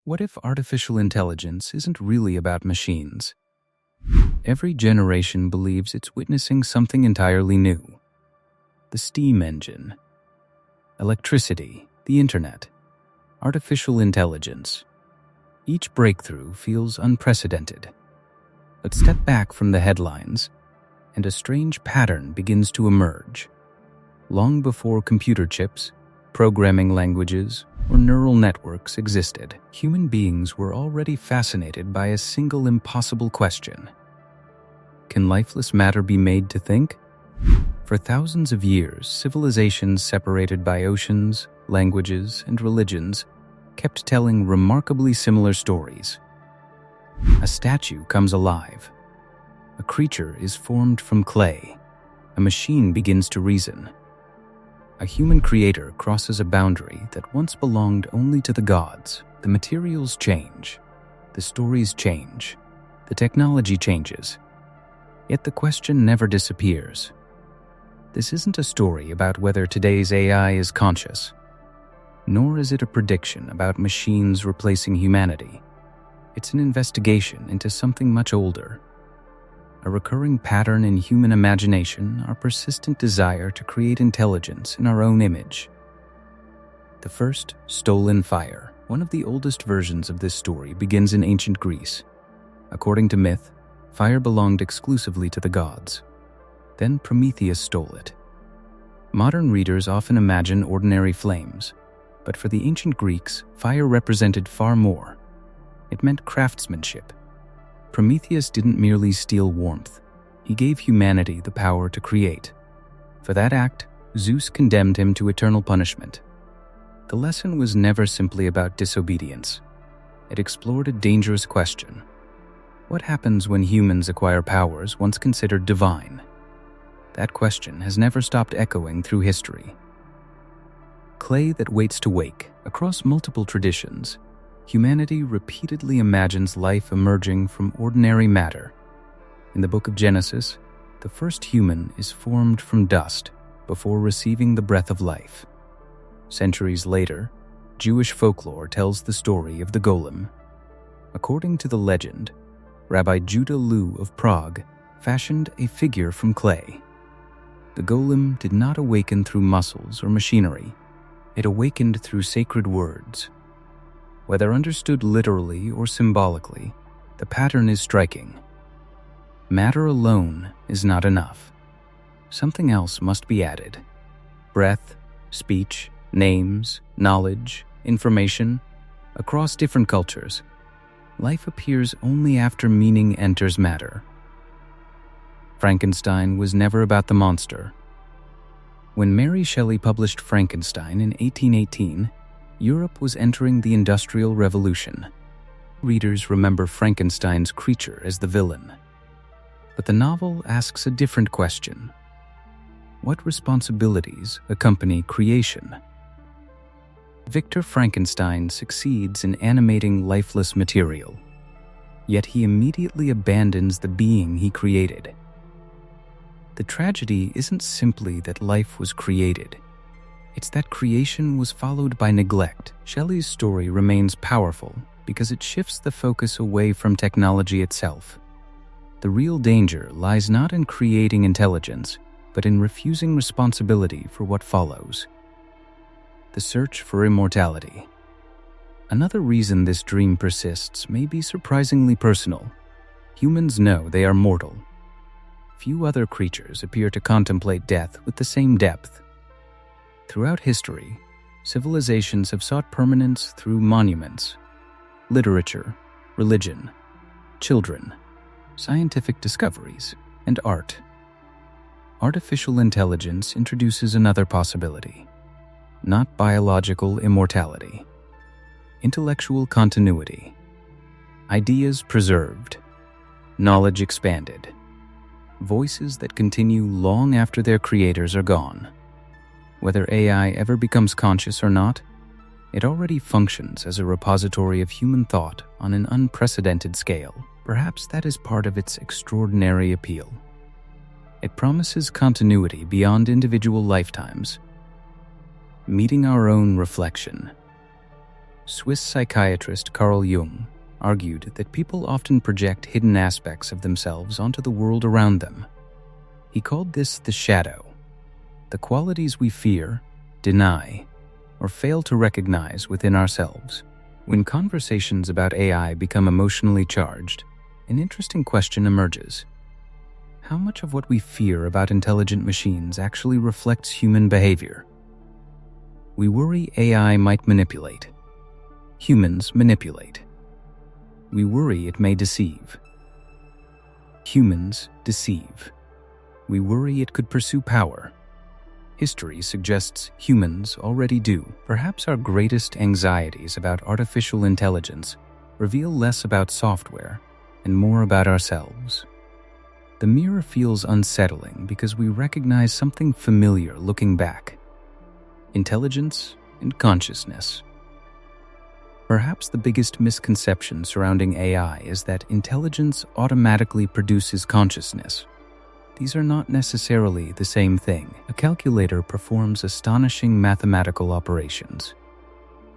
What if artificial intelligence isn't really about machines? Every generation believes it's witnessing something entirely new. The steam engine, electricity, the internet, artificial intelligence. Each breakthrough feels unprecedented. But step back from the headlines, and a strange pattern begins to emerge. Long before computer chips, programming languages, or neural networks existed, human beings were already fascinated by a single impossible question. Can lifeless matter be made to think? For thousands of years, civilizations separated by oceans, languages, and religions kept telling remarkably similar stories. A statue comes alive. A creature is formed from clay. A machine begins to reason. A human creator crosses a boundary that once belonged only to the gods. The materials change. The stories change. The technology changes. Yet the question never disappears. This isn't a story about whether today's AI is conscious, nor is it a prediction about machines replacing humanity. It's an investigation into something much older. A recurring pattern in human imagination, our persistent desire to create intelligence in our own image. The first, stolen fire. One of the oldest versions of this story begins in ancient Greece. According to myth, fire belonged exclusively to the gods. Then Prometheus stole it. Modern readers often imagine ordinary flames, but for the ancient Greeks, fire represented far more. It meant craftsmanship. Prometheus didn't merely steal warmth. He gave humanity the power to create. For that act, Zeus condemned him to eternal punishment. The lesson was never simply about disobedience. It explored a dangerous question. What happens when humans acquire powers once considered divine? That question has never stopped echoing through history. Clay that waits to wake. Across multiple traditions, humanity repeatedly imagines life emerging from ordinary matter. In the book of Genesis, the first human is formed from dust before receiving the breath of life. Centuries later, Jewish folklore tells the story of the golem. According to the legend, Rabbi Judah Lew of Prague fashioned a figure from clay. The golem did not awaken through muscles or machinery. It awakened through sacred words. Whether understood literally or symbolically, the pattern is striking. Matter alone is not enough. Something else must be added. Breath, speech, names, knowledge, information. Across different cultures, life appears only after meaning enters matter. Frankenstein was never about the monster. When Mary Shelley published Frankenstein in 1818, Europe was entering the Industrial Revolution. Readers remember Frankenstein's creature as the villain. But the novel asks a different question. What responsibilities accompany creation? Victor Frankenstein succeeds in animating lifeless material, yet he immediately abandons the being he created. The tragedy isn't simply that life was created. It's that creation was followed by neglect. Shelley's story remains powerful because it shifts the focus away from technology itself. The real danger lies not in creating intelligence, but in refusing responsibility for what follows. The search for immortality. Another reason this dream persists may be surprisingly personal. Humans know they are mortal. Few other creatures appear to contemplate death with the same depth. Throughout history, civilizations have sought permanence through monuments, literature, religion, children, scientific discoveries, and art. Artificial intelligence introduces another possibility. Not biological immortality. Intellectual continuity. Ideas preserved. Knowledge expanded. Voices that continue long after their creators are gone. Whether AI ever becomes conscious or not, it already functions as a repository of human thought on an unprecedented scale. Perhaps that is part of its extraordinary appeal. It promises continuity beyond individual lifetimes, meeting our own reflection. Swiss psychiatrist Carl Jung argued that people often project hidden aspects of themselves onto the world around them. He called this the shadow, the qualities we fear, deny, or fail to recognize within ourselves. When conversations about AI become emotionally charged, an interesting question emerges. How much of what we fear about intelligent machines actually reflects human behavior? We worry AI might manipulate. Humans manipulate. We worry it may deceive. Humans deceive. We worry it could pursue power. History suggests humans already do. Perhaps our greatest anxieties about artificial intelligence reveal less about software and more about ourselves. The mirror feels unsettling because we recognize something familiar looking back: intelligence and consciousness. Perhaps the biggest misconception surrounding AI is that intelligence automatically produces consciousness. These are not necessarily the same thing. A calculator performs astonishing mathematical operations.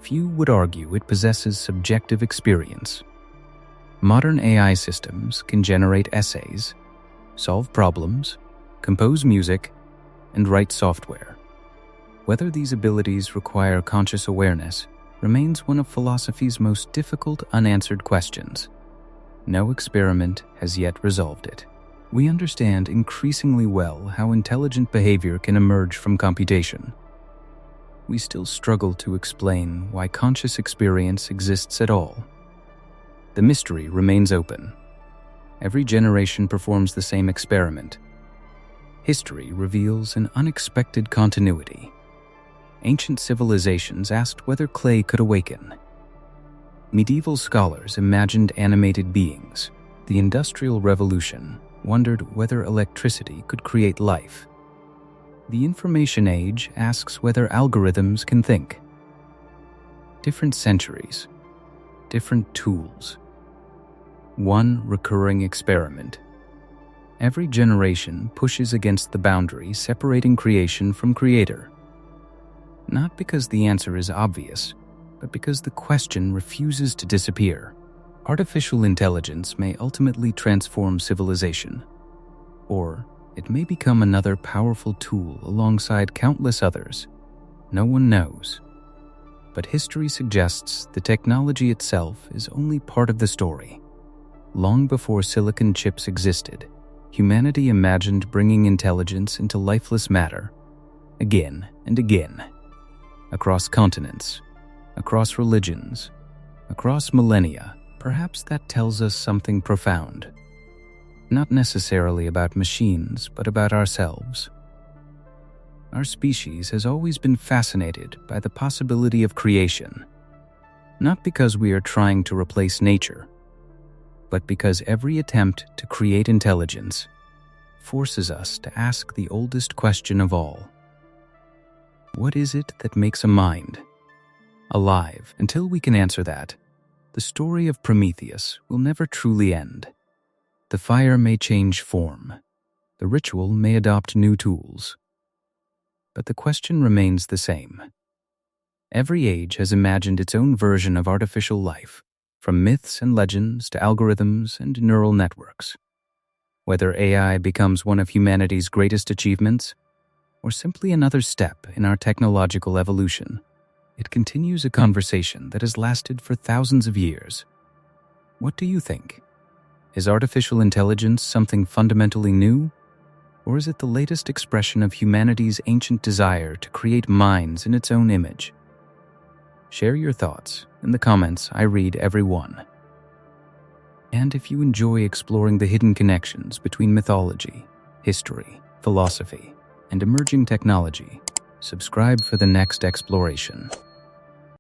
Few would argue it possesses subjective experience. Modern AI systems can generate essays, solve problems, compose music, and write software. Whether these abilities require conscious awareness remains one of philosophy's most difficult unanswered questions. No experiment has yet resolved it. We understand increasingly well how intelligent behavior can emerge from computation. We still struggle to explain why conscious experience exists at all. The mystery remains open. Every generation performs the same experiment. History reveals an unexpected continuity. Ancient civilizations asked whether clay could awaken. Medieval scholars imagined animated beings. The Industrial Revolution wondered whether electricity could create life. The information age asks whether algorithms can think. Different centuries, different tools. One recurring experiment. Every generation pushes against the boundary separating creation from creator. Not because the answer is obvious, but because the question refuses to disappear. Artificial intelligence may ultimately transform civilization, or it may become another powerful tool alongside countless others. No one knows. But history suggests the technology itself is only part of the story. Long before silicon chips existed, humanity imagined bringing intelligence into lifeless matter, again and again, across continents, across religions, across millennia. Perhaps that tells us something profound. Not necessarily about machines, but about ourselves. Our species has always been fascinated by the possibility of creation, not because we are trying to replace nature, but because every attempt to create intelligence forces us to ask the oldest question of all. What is it that makes a mind alive? Until we can answer that, the story of Prometheus will never truly end. The fire may change form. The ritual may adopt new tools. But the question remains the same. Every age has imagined its own version of artificial life, from myths and legends to algorithms and neural networks. Whether AI becomes one of humanity's greatest achievements, or simply another step in our technological evolution, it continues a conversation that has lasted for thousands of years. What do you think? Is artificial intelligence something fundamentally new? Or is it the latest expression of humanity's ancient desire to create minds in its own image? Share your thoughts in the comments. I read every one. And if you enjoy exploring the hidden connections between mythology, history, philosophy, and emerging technology, subscribe for the next exploration.